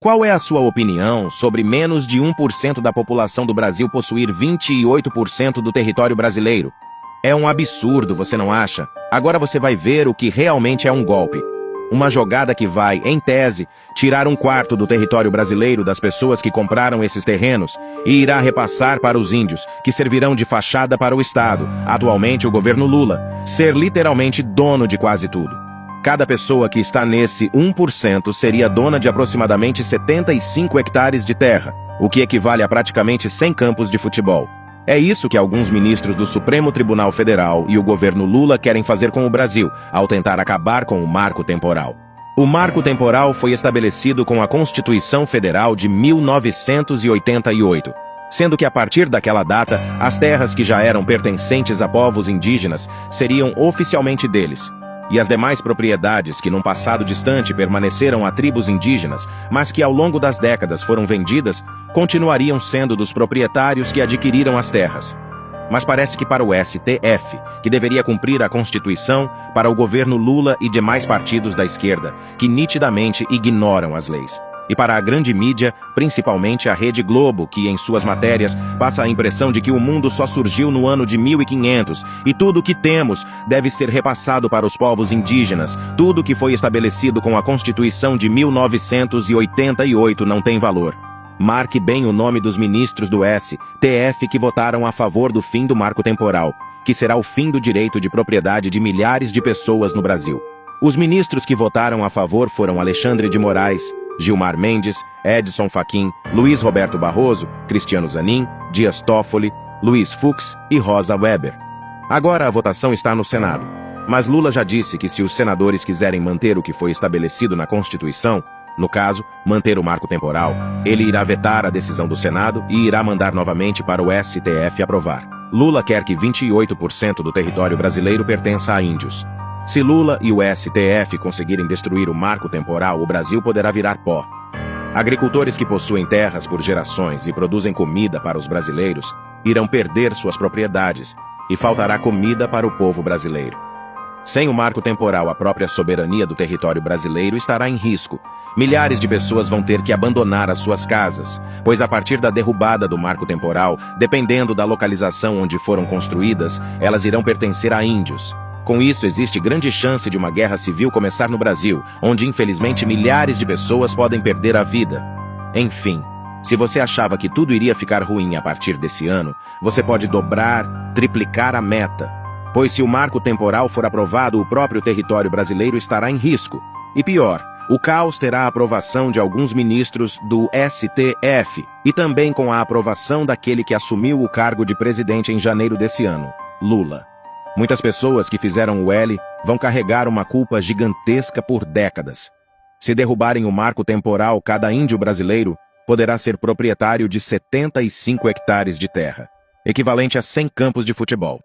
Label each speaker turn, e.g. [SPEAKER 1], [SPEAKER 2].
[SPEAKER 1] Qual é a sua opinião sobre menos de 1% da população do Brasil possuir 28% do território brasileiro? É um absurdo, você não acha? Agora você vai ver o que realmente é um golpe. Uma jogada que vai, em tese, tirar 1/4 do território brasileiro das pessoas que compraram esses terrenos e irá repassar para os índios, que servirão de fachada para o Estado, atualmente o governo Lula, ser literalmente dono de quase tudo. Cada pessoa que está nesse 1% seria dona de aproximadamente 75 hectares de terra, o que equivale a praticamente 100 campos de futebol. É isso que alguns ministros do Supremo Tribunal Federal e o governo Lula querem fazer com o Brasil, ao tentar acabar com o marco temporal. O marco temporal foi estabelecido com a Constituição Federal de 1988, sendo que a partir daquela data, as terras que já eram pertencentes a povos indígenas seriam oficialmente deles. E as demais propriedades que num passado distante permaneceram a tribos indígenas, mas que ao longo das décadas foram vendidas, continuariam sendo dos proprietários que adquiriram as terras. Mas parece que para o STF, que deveria cumprir a Constituição, para o governo Lula e demais partidos da esquerda, que nitidamente ignoram as leis. E para a grande mídia, principalmente a Rede Globo, que em suas matérias passa a impressão de que o mundo só surgiu no ano de 1500 e tudo o que temos deve ser repassado para os povos indígenas, tudo que foi estabelecido com a Constituição de 1988 não tem valor. Marque bem o nome dos ministros do STF que votaram a favor do fim do marco temporal, que será o fim do direito de propriedade de milhares de pessoas no Brasil. Os ministros que votaram a favor foram Alexandre de Moraes, Gilmar Mendes, Edson Fachin, Luiz Roberto Barroso, Cristiano Zanin, Dias Toffoli, Luiz Fux e Rosa Weber. Agora a votação está no Senado. Mas Lula já disse que se os senadores quiserem manter o que foi estabelecido na Constituição, no caso, manter o marco temporal, ele irá vetar a decisão do Senado e irá mandar novamente para o STF aprovar. Lula quer que 28% do território brasileiro pertença a índios. Se Lula e o STF conseguirem destruir o marco temporal, o Brasil poderá virar pó. Agricultores que possuem terras por gerações e produzem comida para os brasileiros irão perder suas propriedades e faltará comida para o povo brasileiro. Sem o marco temporal, a própria soberania do território brasileiro estará em risco. Milhares de pessoas vão ter que abandonar as suas casas, pois a partir da derrubada do marco temporal, dependendo da localização onde foram construídas, elas irão pertencer a índios. Com isso, existe grande chance de uma guerra civil começar no Brasil, onde infelizmente milhares de pessoas podem perder a vida. Enfim, se você achava que tudo iria ficar ruim a partir desse ano, você pode dobrar, triplicar a meta. Pois se o marco temporal for aprovado, o próprio território brasileiro estará em risco. E pior, o caos terá a aprovação de alguns ministros do STF e também com a aprovação daquele que assumiu o cargo de presidente em janeiro desse ano, Lula. Muitas pessoas que fizeram o L vão carregar uma culpa gigantesca por décadas. Se derrubarem o marco temporal, cada índio brasileiro poderá ser proprietário de 75 hectares de terra, equivalente a 100 campos de futebol.